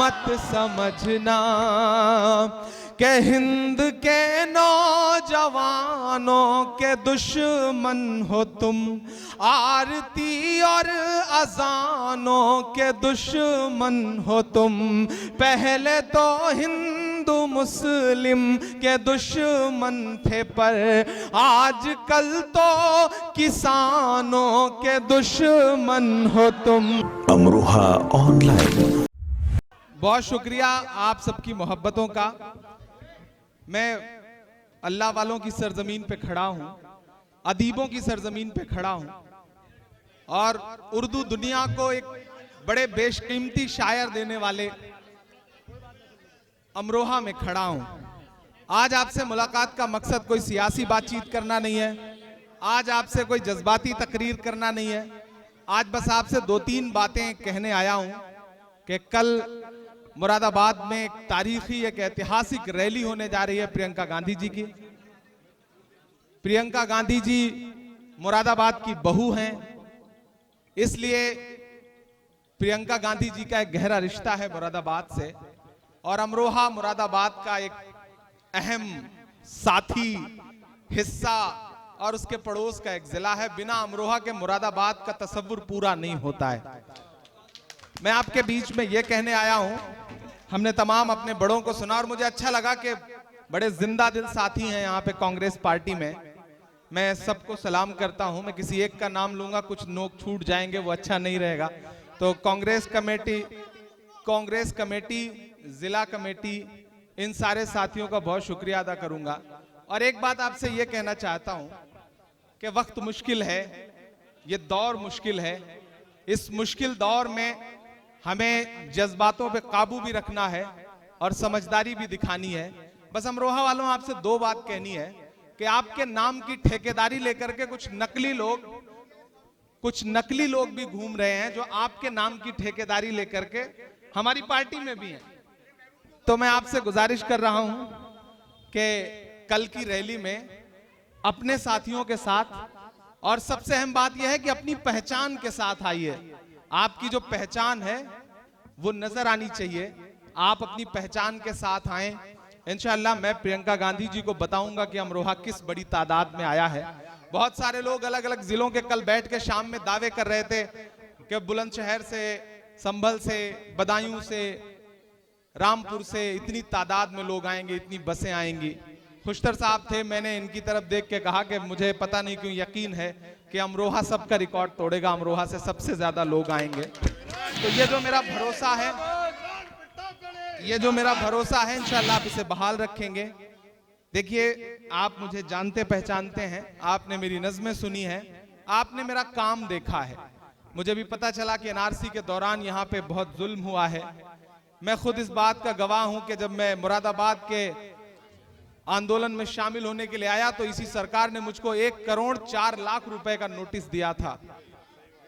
मत समझना कि हिंद के नौजवानों के दुश्मन हो तुम, आरती और अजानों के दुश्मन हो तुम। पहले तो हिंदू मुस्लिम के दुश्मन थे, पर आजकल तो किसानों के दुश्मन हो तुम। अमरोहा ऑनलाइन। बहुत शुक्रिया आप सबकी मोहब्बतों का। मैं अल्लाह वालों की सरजमीन पे खड़ा हूं, अदीबों की सरजमीन पे खड़ा हूं और उर्दू दुनिया को एक बड़े बेशकीमती शायर देने वाले अमरोहा में खड़ा हूं। आज आपसे मुलाकात का मकसद कोई सियासी बातचीत करना नहीं है, आज आपसे कोई जज्बाती तकरीर करना नहीं है। आज बस आपसे 2-3 बातें कहने आया हूं कि कल मुरादाबाद में एक तारीखी, एक ऐतिहासिक रैली होने जा रही है प्रियंका गांधी जी की। प्रियंका गांधी जी मुरादाबाद की बहू हैं, इसलिए प्रियंका गांधी जी का एक गहरा रिश्ता है मुरादाबाद से, और अमरोहा मुरादाबाद का एक अहम साथी, हिस्सा और उसके पड़ोस का एक जिला है। बिना अमरोहा के मुरादाबाद का तस्वुर पूरा नहीं होता है। मैं आपके बीच में यह कहने आया हूं, हमने तमाम अपने बड़ों को सुना और मुझे अच्छा लगा कि बड़े जिंदा दिल साथी हैं यहाँ पे कांग्रेस पार्टी में। मैं सबको सलाम करता हूं। मैं किसी एक का नाम लूंगा, कुछ नोक छूट जाएंगे, वो अच्छा नहीं रहेगा। तो कांग्रेस कमेटी, जिला कमेटी, इन सारे साथियों का बहुत शुक्रिया अदा करूंगा। और एक बात आपसे यह कहना चाहता हूं कि वक्त मुश्किल है, ये दौर मुश्किल है। इस मुश्किल दौर में हमें जज्बातों पे काबू भी रखना है और समझदारी भी दिखानी है। बस अमरोहा वालों आपसे 2 बात कहनी है कि आपके नाम की ठेकेदारी लेकर के कुछ नकली लोग भी घूम रहे हैं, जो आपके नाम की ठेकेदारी लेकर के हमारी पार्टी में भी हैं। तो मैं आपसे गुजारिश कर रहा हूं कि कल की रैली में अपने साथियों के साथ, और सबसे अहम बात यह है कि अपनी पहचान के साथ आइए। आपकी जो पहचान है वो नजर आनी चाहिए। आप अपनी पहचान के साथ आएं। इंशाअल्लाह मैं प्रियंका गांधी जी को बताऊंगा कि अमरोहा किस बड़ी तादाद में आया है। बहुत सारे लोग अलग अलग जिलों के कल बैठ के शाम में दावे कर रहे थे कि बुलंदशहर से, संभल से, बदायूं से, रामपुर से इतनी तादाद में लोग आएंगे, इतनी बसें आएंगी। खुशतर साहब थे, मैंने इनकी तरफ देख के कहा कि मुझे पता नहीं क्यों यकीन है कि अमरोहा सबका रिकॉर्ड तोड़ेगा, अमरोहा से सबसे ज्यादा लोग आएंगे। तो ये जो मेरा भरोसा है इंशाअल्लाह आप इसे बहाल रखेंगे। देखिए, आप मुझे जानते पहचानते हैं, आपने मेरी नज़में सुनी है, आपने मेरा काम देखा है। मुझे भी पता चला कि एनआरसी के दौरान यहाँ पे बहुत जुल्म हुआ है। मैं खुद इस बात का गवाह हूं कि जब मैं मुरादाबाद के आंदोलन में शामिल होने के लिए आया तो इसी सरकार ने मुझको 1 करोड़ 4 लाख रुपए का नोटिस दिया था।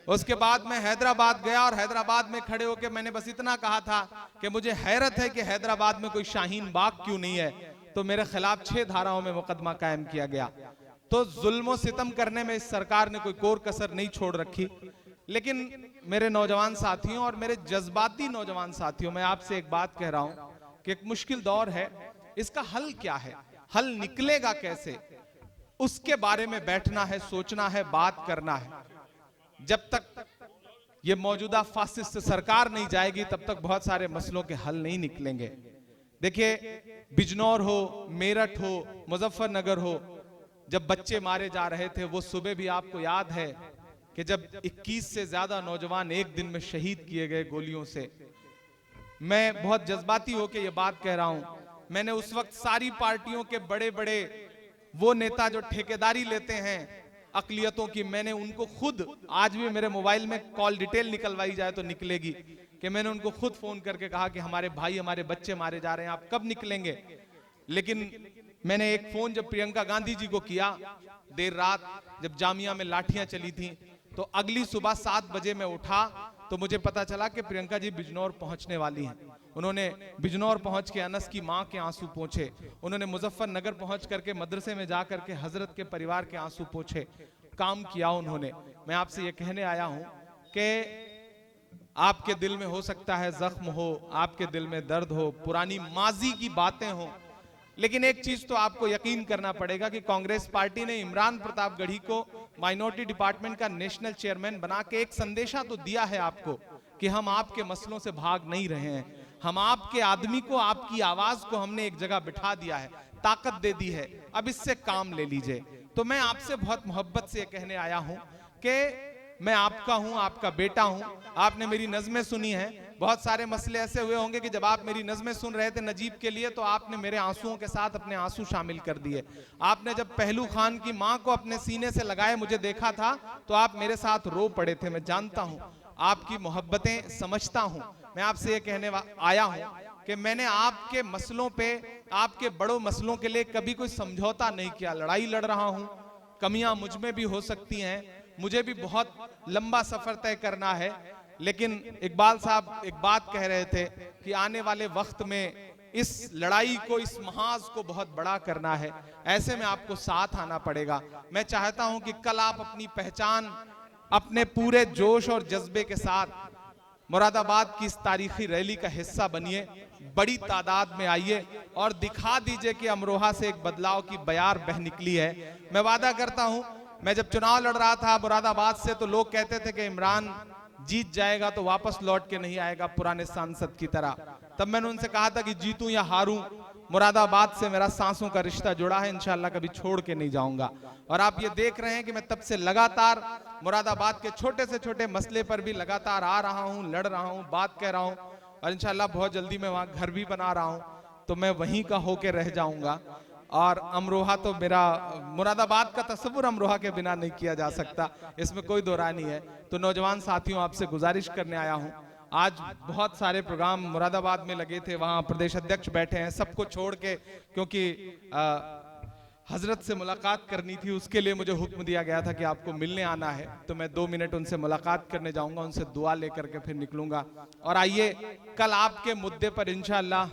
उसके बाद मैं हैदराबाद गया और हैदराबाद में खड़े होकर मैंने बस इतना कहा था कि मुझे हैरत है कि हैदराबाद में कोई शाहीन बाग क्यों नहीं है। तो मेरे खिलाफ 6 धाराओं में मुकदमा कायम किया गया। तो जुल्म सितम करने में इस सरकार ने कोई कोर कसर नहीं छोड़ रखी। लेकिन मेरे नौजवान साथियों और मेरे जज्बाती नौजवान साथियों, मैं आपसे एक बात कह रहा हूं कि एक मुश्किल दौर है, इसका हल क्या है, हल निकलेगा कैसे, उसके बारे में बैठना है, सोचना है, बात करना है। जब तक ये मौजूदा फासिस्ट सरकार नहीं जाएगी तब तक बहुत सारे मसलों के हल नहीं निकलेंगे। देखिए, बिजनौर हो, मेरठ हो, मुजफ्फरनगर हो, जब बच्चे मारे जा रहे थे वो सुबह भी आपको याद है कि जब 21 से ज्यादा नौजवान एक दिन में शहीद किए गए गोलियों से। मैं बहुत जज्बाती होकर ये बात कह रहा हूं। मैंने उस वक्त सारी पार्टियों के बड़े बड़े वो नेता जो ठेकेदारी लेते हैं अकलियतों की, मैंने उनको खुद, आज भी मेरे मोबाइल में कॉल डिटेल निकलवाई जाए तो निकलेगी, कि मैंने उनको खुद फोन करके कहा कि हमारे भाई, हमारे बच्चे मारे जा रहे हैं, आप कब निकलेंगे। लेकिन मैंने एक फोन जब प्रियंका गांधी जी को किया देर रात, जब जामिया में लाठियां चली थी, तो अगली सुबह 7 बजे मैं उठा तो मुझे पता चला कि प्रियंका जी बिजनौर पहुंचने वाली हैं। उन्होंने बिजनौर पहुंच के अनस की मां के आंसू पोंछे, उन्होंने मुजफ्फरनगर पहुंच करके मदरसे में जाकर के हजरत के परिवार के आंसू पोंछे, काम किया उन्होंने। मैं आपसे ये कहने आया हूं कि आपके दिल में हो सकता है जख्म हो, आपके दिल में दर्द हो, पुरानी माजी की बातें हो, लेकिन एक चीज तो आपको यकीन करना पड़ेगा कि कांग्रेस पार्टी ने इमरान प्रतापगढ़ी को माइनॉरिटी डिपार्टमेंट का नेशनल चेयरमैन बना के एक संदेशा तो दिया है आपको कि हम आपके मसलों से भाग नहीं रहे हैं, हम आपके आदमी को, आपकी आवाज को हमने एक जगह बिठा दिया है, ताकत दे दी है, अब इससे काम ले लीजिए। तो मैं आपसे बहुत मोहब्बत से कहने आया हूं कि मैं आपका हूं, आपका बेटा हूं, आपने मेरी नज़में सुनी हैं। बहुत सारे मसले ऐसे हुए होंगे कि जब आप मेरी नज़में सुन रहे थे नजीब के लिए, तो आपने मेरे आंसुओं के साथ अपने आंसू शामिल कर दिए। आपने जब पहलू खान की मां को अपने सीने से लगाए मुझे देखा था, तो आप मेरे साथ रो पड़े थे। मैं जानता हूं आपकी मोहब्बतें, समझता हूं। मैं आपसे ये कहने आया हूं कि मैंने आपके मसलों पे, आपके बड़ों मसलों के लिए कभी कोई समझौता नहीं किया। लड़ाई लड़ रहा हूं, कमियां मुझ में भी हो सकती हैं, मुझे भी बहुत लंबा सफर तय करना है, लेकिन इकबाल साहब एक बात कह रहे थे कि आने वाले वक्त में इस लड़ाई को, इस महाज को बहुत बड़ा करना है, ऐसे में आपको साथ आना पड़ेगा। मैं चाहता हूं कि कल आप अपनी पहचान अपने पूरे जोश और जज्बे के साथ मुरादाबाद की इस तारीखी रैली का हिस्सा बनिए, बड़ी तादाद में आइए और दिखा दीजिए कि अमरोहा से एक बदलाव की बयार बह निकली है। मैं वादा करता हूं, मैं जब चुनाव लड़ रहा था मुरादाबाद से, तो लोग कहते थे कि इमरान जीत जाएगा तो वापस लौट के नहीं आएगा पुराने सांसद की तरह। तब मैंने उनसे कहा था कि जीतूं या हारूं, मुरादाबाद से मेरा सांसों का रिश्ता जुड़ा है, इंशाल्लाह कभी छोड़ के नहीं जाऊंगा। और आप ये देख रहे हैं कि मैं तब से लगातार मुरादाबाद के छोटे से छोटे मसले पर भी लगातार आ रहा हूं, लड़ रहा हूं, बात कह रहा हूं, और इंशाल्लाह बहुत जल्दी मैं वहां घर भी बना रहा हूं, तो मैं वहीं का होके रह जाऊंगा। और अमरोहा तो मेरा, मुरादाबाद का तस्वुर अमरोहा के बिना नहीं किया जा सकता, इसमें कोई दो राय नहीं है। तो नौजवान साथियों, आपसे गुजारिश करने आया हूं, आज बहुत सारे प्रोग्राम मुरादाबाद में लगे थे, वहां प्रदेश अध्यक्ष बैठे हैं, सबको छोड़ के, क्योंकि हजरत से मुलाकात करनी थी, उसके लिए मुझे हुक्म दिया गया था कि आपको मिलने आना है, तो मैं 2 मिनट उनसे मुलाकात करने जाऊंगा, उनसे दुआ लेकर के फिर निकलूंगा। और आइए कल आपके मुद्दे पर इंशाअल्लाह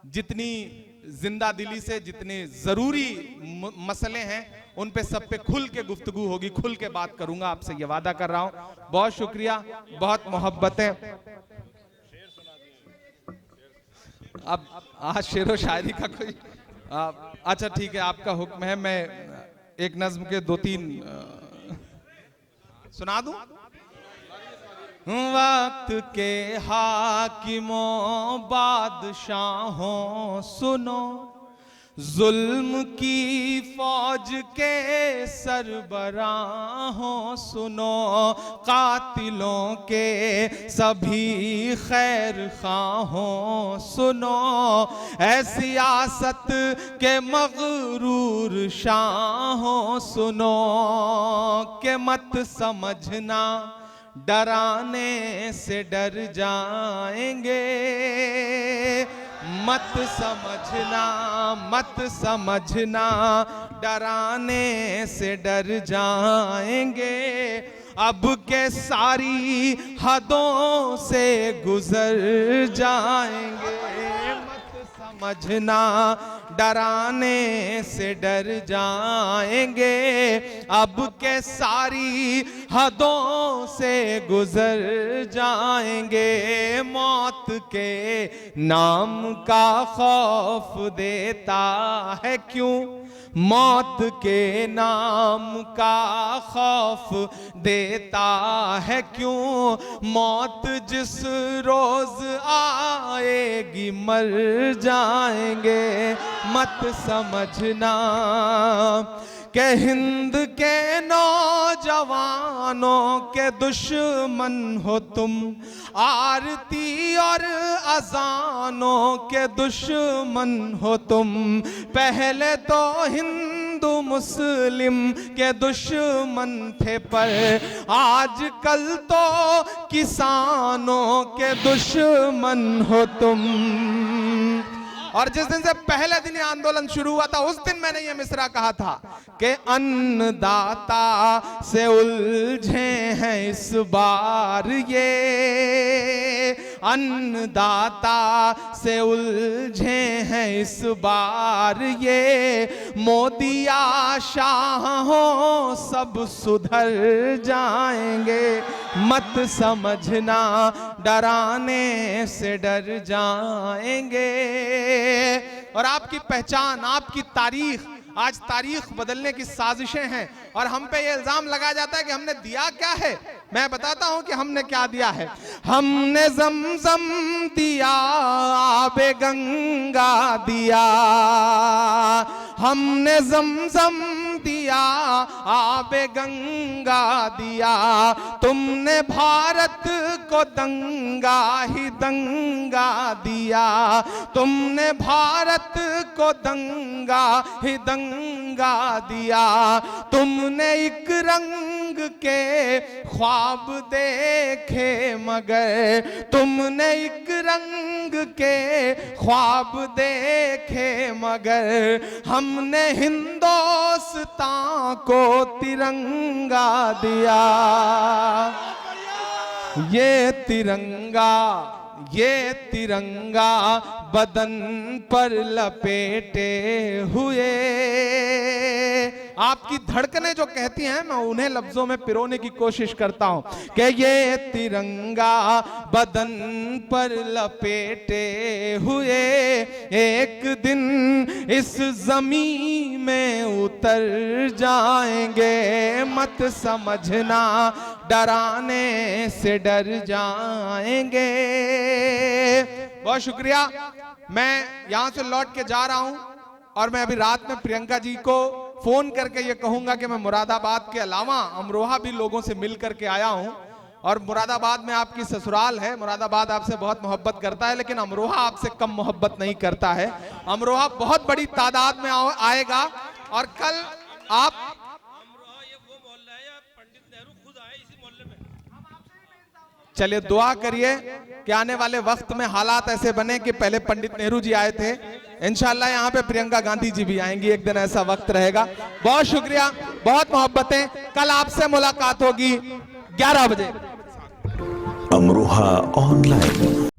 जितनी जिंदा दिली से, जितने जरूरी मसले हैं, उन पे सब पे खुल के गुफ्तगू होगी, खुल के बात करूंगा, आपसे ये वादा कर रहा हूं। बहुत शुक्रिया, बहुत मोहब्बत है। अब आज शेरो शायरी का कोई अच्छा ठीक है, आपका हुक्म है, मैं एक नज्म के 2-3 सुना दूं। वक्त के हाकिमों बादशाहों सुनो, जुल्म की फौज के सरबराहों सुनो, कातिलों के सभी खैर खाहों सुनो, ऐ सियासत के मगरूर शाहों सुनो, के मत समझना डराने से डर जाएंगे, मत समझना डराने से डर जाएंगे, अब के सारी हदों से गुजर जाएंगे, मत समझना डराने से डर जाएंगे, अब के सारी हदों से गुजर जाएंगे, मौत के नाम का खौफ देता है क्यों, मौत के नाम का खौफ देता है क्यों, मौत जिस रोज आएगी मर जाएंगे, मत समझना कि हिंद के नौजवानों के दुश्मन हो तुम, आरती और अजानों के दुश्मन हो तुम, पहले तो हिंदू मुस्लिम के दुश्मन थे, पर आजकल तो किसानों के दुश्मन हो तुम। और जिस दिन से पहले दिन ये आंदोलन शुरू हुआ था, उस दिन मैंने ये मिसरा कहा था कि अन्नदाता से उलझे हैं इस बार ये, अन्नदाता से उलझे हैं इस बार ये, मोदी आशा हो सब सुधर जाएंगे, मत समझना डराने से डर जाएंगे। और आपकी पहचान, आपकी तारीख, आज तारीख बदलने की साजिशें हैं और हम पे ये इल्जाम लगाया जाता है कि हमने दिया क्या है। मैं बताता हूं कि हमने क्या दिया है। हमने ज़मज़म दिया, आबे गंगा दिया, हमने ज़मज़म दिया, आबे गंगा दिया। तुमने भारत को दंगा ही दंगा दिया, तुमने भारत को दंगा ही दंगा दिया। तुमने एक रंग के ख्वाब देखे मगर, तुमने एक रंग के ख्वाब देखे मगर, हमने हिंदुस्तान को तिरंगा दिया। ये तिरंगा बदन पर लपेटे हुए। आपकी धड़कनें जो कहती हैं, मैं उन्हें लफ्जों में पिरोने की कोशिश करता हूं कि ये तिरंगा बदन पर लपेटे हुए एक दिन इस जमीन में उतर जाएंगे। मत समझना डराने से डर जाएंगे। बहुत शुक्रिया। मैं यहां से लौट के जा रहा हूं और मैं अभी रात में प्रियंका जी को फोन करके ये कहूंगा कि मैं मुरादाबाद के अलावा अमरोहा भी लोगों से मिल करके आया हूं। और मुरादाबाद में आपकी ससुराल है, मुरादाबाद आपसे बहुत मोहब्बत करता है, लेकिन अमरोहा आपसे कम मोहब्बत नहीं करता है। अमरोहा बहुत बड़ी तादाद में आएगा और कल आप चलिए दुआ करिए कि आने वाले वक्त में हालात ऐसे बने कि पहले पंडित नेहरू जी आए थे, इंशाल्लाह यहाँ पे प्रियंका गांधी जी भी आएंगी, एक दिन ऐसा वक्त रहेगा। बहुत शुक्रिया, बहुत मोहब्बतें। कल आपसे मुलाकात होगी 11 बजे। अमरोहा ऑनलाइन।